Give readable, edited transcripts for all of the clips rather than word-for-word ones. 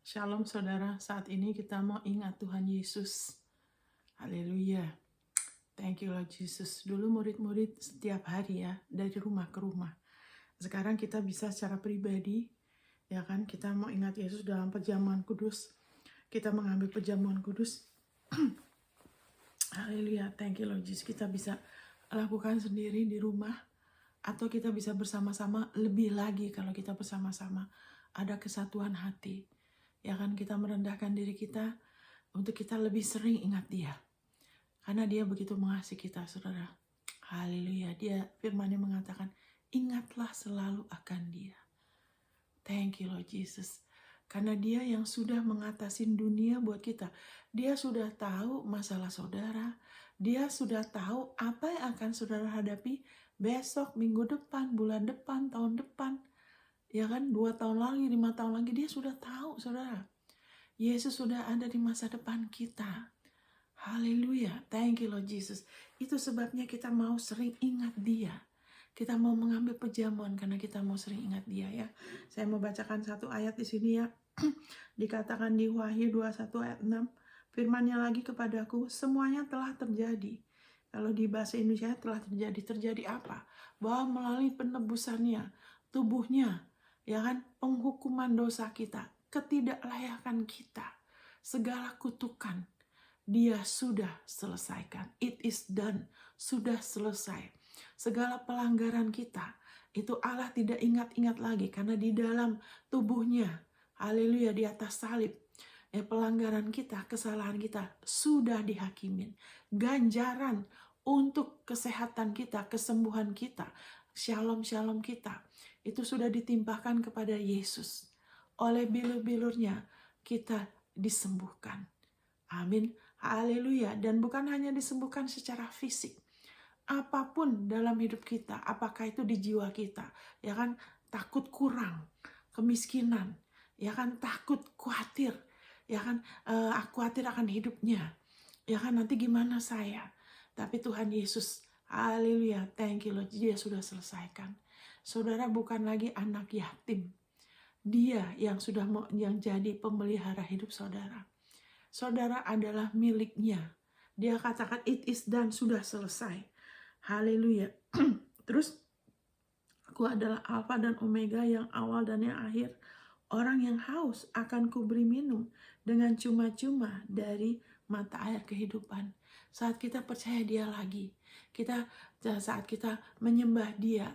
Shalom saudara, saat ini kita mau ingat Tuhan Yesus. Haleluya. Thank you Lord Jesus. Dulu murid-murid setiap hari ya, dari rumah ke rumah. Sekarang kita bisa secara pribadi, ya kan, kita mau ingat Yesus dalam perjamuan kudus. Kita mengambil perjamuan kudus. Haleluya, thank you Lord Jesus. Kita bisa lakukan sendiri di rumah, atau kita bisa bersama-sama, lebih lagi kalau kita bersama-sama. Ada kesatuan hati. Ya kan, kita merendahkan diri kita untuk kita lebih sering ingat dia. Karena dia begitu mengasihi kita, saudara. Haleluya. Dia firman-Nya mengatakan, ingatlah selalu akan dia. Thank you Lord Jesus. Karena dia yang sudah mengatasi dunia buat kita. Dia sudah tahu masalah saudara. Dia sudah tahu apa yang akan saudara hadapi besok, minggu depan, bulan depan, tahun depan. Ya kan, 2 tahun lagi, 5 tahun lagi. Dia sudah tahu, saudara. Yesus sudah ada di masa depan kita. Haleluya, thank you Lord Jesus. Itu sebabnya kita mau sering ingat dia. Kita mau mengambil perjamuan karena kita mau sering ingat dia ya. Saya mau bacakan satu ayat di sini ya. Dikatakan di Wahyu 21 ayat 6. Firman-Nya lagi kepadaku, semuanya telah terjadi. Kalau di bahasa Indonesia telah terjadi. Terjadi apa? Bahwa melalui penebusannya, tubuhnya, ya kan, penghukuman dosa kita, ketidaklayakan kita, segala kutukan, dia sudah selesaikan. It is done. Sudah selesai. Segala pelanggaran kita, itu Allah tidak ingat-ingat lagi. Karena di dalam tubuhnya, haleluya, di atas salib, pelanggaran kita, kesalahan kita, sudah dihakimin. Ganjaran untuk kesehatan kita, kesembuhan kita, shalom-shalom kita, itu sudah ditimpahkan kepada Yesus. Oleh bilur-bilurnya, kita disembuhkan. Amin. Haleluya. Dan bukan hanya disembuhkan secara fisik. Apapun dalam hidup kita, apakah itu di jiwa kita, ya kan, takut kurang, kemiskinan, ya kan, takut khawatir, ya kan, aku khawatir akan hidupnya, ya kan, nanti gimana saya. Tapi Tuhan Yesus, haleluya, thank you Lord, dia sudah selesaikan. Saudara bukan lagi anak yatim. Dia yang sudah yang jadi pemelihara hidup saudara. Saudara adalah miliknya. Dia katakan it is done, sudah selesai. Haleluya. Terus, aku adalah Alfa dan Omega, yang awal dan yang akhir. Orang yang haus akan kuberi minum dengan cuma-cuma dari mata air kehidupan. Saat kita percaya dia lagi, saat kita menyembah dia,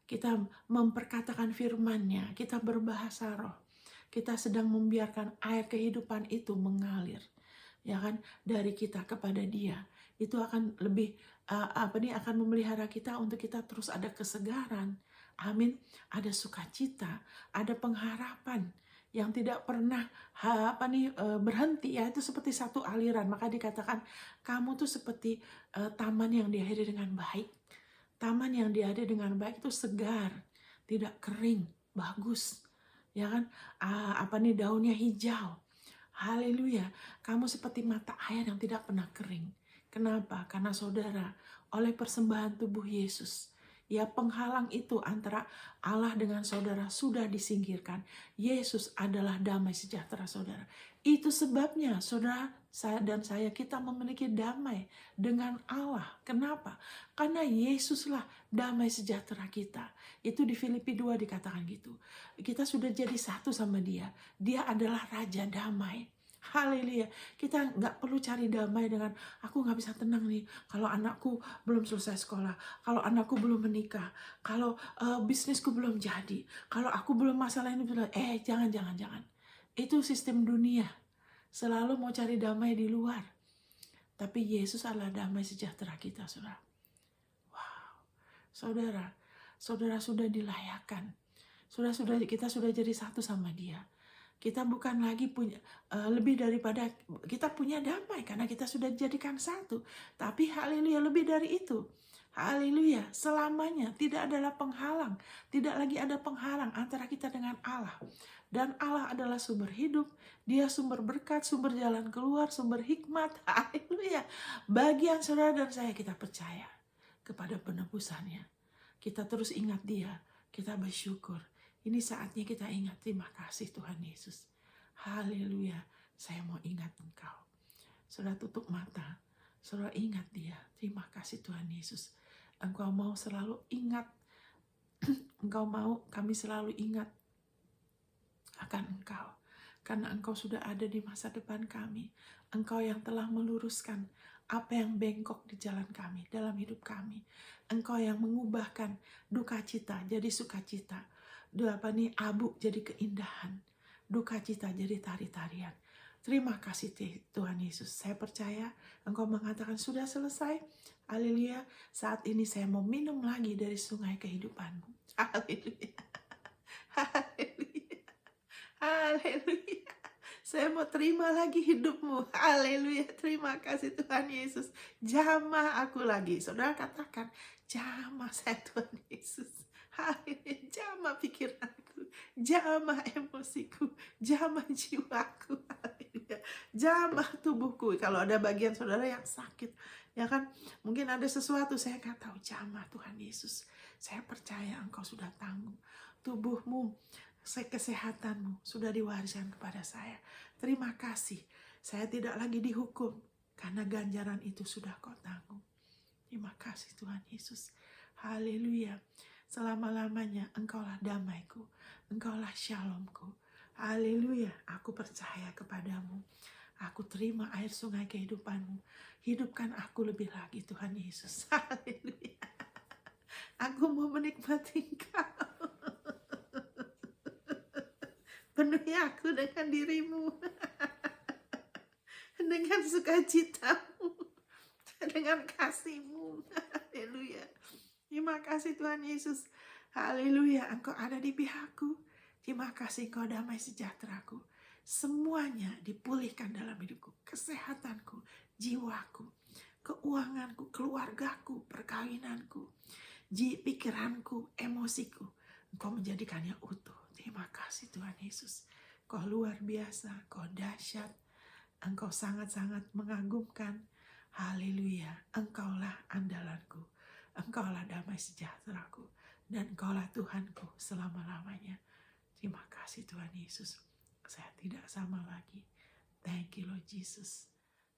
kita memperkatakan firman-Nya, kita berbahasa roh, kita sedang membiarkan air kehidupan itu mengalir, ya kan, dari kita kepada dia. Itu akan lebih akan memelihara kita untuk kita terus ada kesegaran. Amin. Ada sukacita, ada pengharapan yang tidak pernah berhenti ya. Itu seperti satu aliran. Maka dikatakan kamu tuh seperti taman yang diakhiri dengan baik. Taman yang diakhiri dengan baik itu segar, tidak kering, bagus. Ya kan? Daunnya hijau. Haleluya. Kamu seperti mata air yang tidak pernah kering. Kenapa? Karena saudara, oleh persembahan tubuh Yesus, ya, penghalang itu antara Allah dengan saudara sudah disingkirkan. Yesus adalah damai sejahtera saudara. Itu sebabnya saudara, saya dan saya, kita memiliki damai dengan Allah. Kenapa? Karena Yesuslah damai sejahtera kita. Itu di Filipi 2 dikatakan gitu. Kita sudah jadi satu sama dia. Dia adalah Raja Damai. Haleluya. Kita nggak perlu cari damai dengan aku nggak bisa tenang nih kalau anakku belum selesai sekolah, kalau anakku belum menikah, kalau bisnisku belum jadi, kalau aku belum masalah ini belum. Jangan. Itu sistem dunia. Selalu mau cari damai di luar. Tapi Yesus adalah damai sejahtera kita, saudara. Wow. Saudara sudah dilayakan. Kita sudah jadi satu sama dia. Kita bukan lagi punya lebih daripada kita punya damai karena kita sudah dijadikan satu. Tapi haleluya, lebih dari itu. Haleluya, selamanya tidak adalah penghalang. Tidak lagi ada penghalang antara kita dengan Allah. Dan Allah adalah sumber hidup. Dia sumber berkat, sumber jalan keluar, sumber hikmat. Haleluya. Bagian saudara dan saya, kita percaya kepada penebusannya. Kita terus ingat dia. Kita bersyukur. Ini saatnya kita ingat, terima kasih Tuhan Yesus. Haleluya. Saya mau ingat Engkau. Saudara tutup mata. Saudara ingat Dia. Terima kasih Tuhan Yesus. Engkau mau selalu ingat. Engkau mau kami selalu ingat akan Engkau. Karena Engkau sudah ada di masa depan kami. Engkau yang telah meluruskan apa yang bengkok di jalan kami, dalam hidup kami. Engkau yang mengubahkan duka cita jadi sukacita. Abu jadi keindahan. Duka cita jadi tari-tarian. Terima kasih Tuhan Yesus. Saya percaya Engkau mengatakan sudah selesai. Haleluya. Saat ini saya mau minum lagi dari sungai kehidupanmu. Haleluya. Haleluya. Haleluya. Saya mau terima lagi hidupmu. Haleluya. Terima kasih Tuhan Yesus. Jamah aku lagi. Saudara katakan, jamah saya Tuhan Yesus. Haleluya. Jamah pikiranku. Jamah emosiku. Jamah jiwaku. Haleluya. Jamah tubuhku. Kalau ada bagian saudara yang sakit, ya kan, mungkin ada sesuatu, saya nggak tahu. Jamah Tuhan Yesus. Saya percaya Engkau sudah tanggung. Tubuhmu, kesehatanmu sudah diwariskan kepada saya. Terima kasih. Saya tidak lagi dihukum karena ganjaran itu sudah Kau tanggung. Terima kasih Tuhan Yesus. Haleluya. Selama-lamanya Engkaulah damaiku. Engkaulah shalomku. Haleluya. Aku percaya kepadamu. Aku terima air sungai kehidupanmu. Hidupkan aku lebih lagi Tuhan Yesus. Haleluya. Aku mau menikmati Engkau. Penuhi aku dengan dirimu. Dengan sukacitamu. Dengan kasihmu. Haleluya. Terima kasih Tuhan Yesus. Haleluya. Engkau ada di pihakku. Terima kasih Engkau damai sejahteraku. Semuanya dipulihkan dalam hidupku. Kesehatanku, jiwaku, keuanganku, keluargaku, perkawinanku, pikiranku, emosiku. Engkau menjadikannya utuh. Terima kasih Tuhan Yesus. Kau luar biasa, Kau dahsyat. Engkau sangat-sangat mengagumkan. Haleluya. Engkaulah andalanku. Engkaulah damai sejahteraku. Dan Engkaulah Tuhanku selama-lamanya. Terima kasih Tuhan Yesus. Saya tidak sama lagi. Thank you Lord Jesus.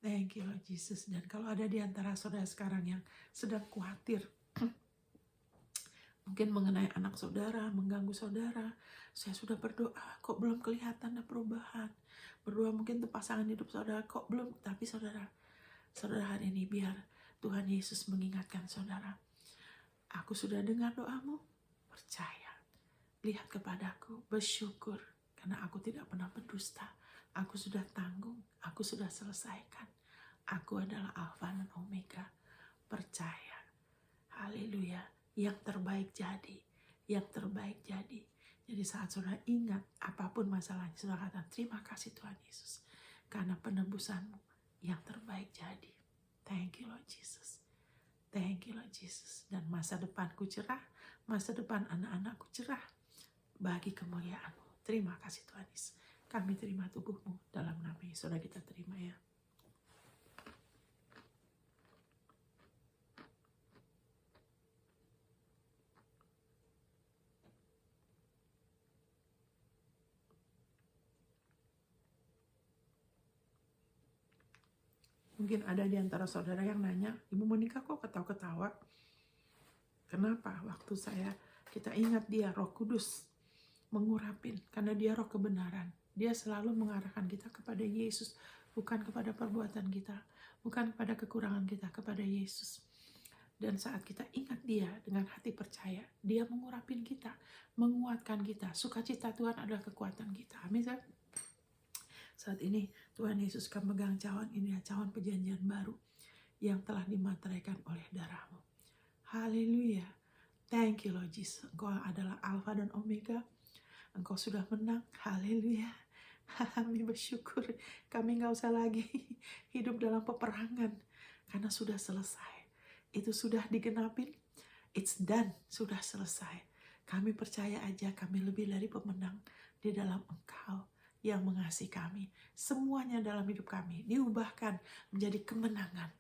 Thank you Lord Jesus. Dan kalau ada di antara saudara sekarang yang sedang khawatir, mungkin mengenai anak saudara, mengganggu saudara, saya sudah berdoa, kok belum kelihatan ada perubahan. Berdoa mungkin untuk pasangan hidup saudara, kok belum. Tapi saudara hari ini biar Tuhan Yesus mengingatkan saudara. Aku sudah dengar doamu, percaya. Lihat kepadaku, bersyukur, karena aku tidak pernah berdusta. Aku sudah tanggung, aku sudah selesaikan. Aku adalah Alfa dan Omega. Percaya. Haleluya. Yang terbaik jadi. Yang terbaik jadi. Jadi saat saudara ingat apapun masalahnya, saudara katakan, terima kasih Tuhan Yesus. Karena penebusanmu yang terbaik jadi. Thank you Lord Jesus. Thank you Lord Jesus. Dan masa depanku cerah. Masa depan anak-anakku cerah. Bagi kemuliaan-Mu. Terima kasih Tuhan Yesus. Kami terima tubuh-Mu dalam nama Yesus. Saudara kita terima ya. Mungkin ada di antara saudara yang nanya, Ibu Monica kok ketawa-ketawa? Kenapa? Waktu kita ingat Dia, Roh Kudus mengurapin, karena Dia Roh kebenaran. Dia selalu mengarahkan kita kepada Yesus, bukan kepada perbuatan kita, bukan kepada kekurangan kita, kepada Yesus. Dan saat kita ingat Dia dengan hati percaya, Dia mengurapin kita, menguatkan kita. Sukacita Tuhan adalah kekuatan kita. Amin. Saat ini Tuhan Yesus akan megang cawan ini, cawan perjanjian baru yang telah dimateraikan oleh darah-Mu. Haleluya. Thank you Lord Jesus. Engkau adalah Alfa dan Omega. Engkau sudah menang. Haleluya. Kami bersyukur. Kami gak usah lagi hidup dalam peperangan. Karena sudah selesai. Itu sudah digenapin. It's done. Sudah selesai. Kami percaya aja kami lebih dari pemenang di dalam Engkau yang mengasihi kami. Semuanya dalam hidup kami diubahkan menjadi kemenangan.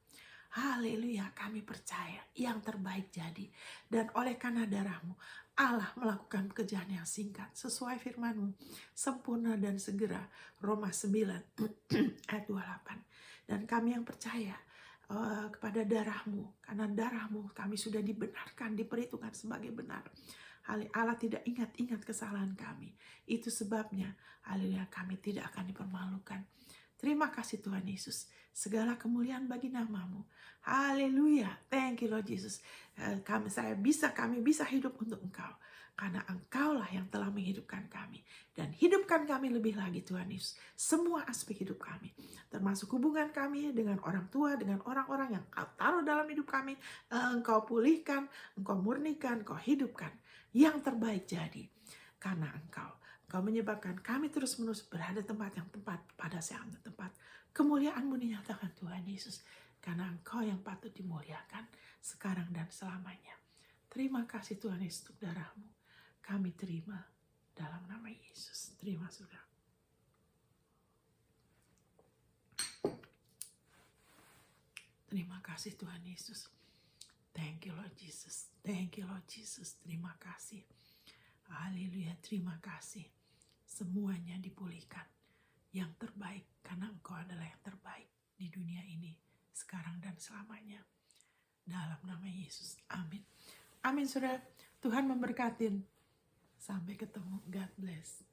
Haleluya, kami percaya yang terbaik jadi. Dan oleh karena darah-Mu, Allah melakukan pekerjaan yang singkat sesuai firman-Mu, sempurna dan segera. Roma 9 ayat 28. Dan kami yang percaya kepada darah-Mu, karena darah-Mu kami sudah dibenarkan, diperhitungkan sebagai benar. Allah tidak ingat-ingat kesalahan kami. Itu sebabnya, haleluya, kami tidak akan dipermalukan. Terima kasih Tuhan Yesus. Segala kemuliaan bagi nama-Mu. Haleluya. Thank you Lord Jesus. Kami bisa hidup untuk Engkau. Karena Engkaulah yang telah menghidupkan kami. Dan hidupkan kami lebih lagi Tuhan Yesus. Semua aspek hidup kami. Termasuk hubungan kami dengan orang tua, dengan orang-orang yang Kau taruh dalam hidup kami. Engkau pulihkan, Engkau murnikan, Engkau hidupkan. Yang terbaik jadi. Karena Engkau menyebabkan kami terus-menerus berada tempat yang tepat pada saat tempat. Kemuliaan-Mu dinyatakan Tuhan Yesus. Karena Engkau yang patut dimuliakan sekarang dan selamanya. Terima kasih Tuhan Yesus untuk darah-Mu. Kami terima dalam nama Yesus. Terima saudara. Terima kasih Tuhan Yesus. Thank you Lord Jesus. Thank you Lord Jesus. Terima kasih. Haleluya. Terima kasih. Semuanya dipulihkan. Yang terbaik. Karena Engkau adalah yang terbaik di dunia ini. Sekarang dan selamanya. Dalam nama Yesus. Amin. Amin saudara. Tuhan memberkatin. Sampai ketemu. God bless.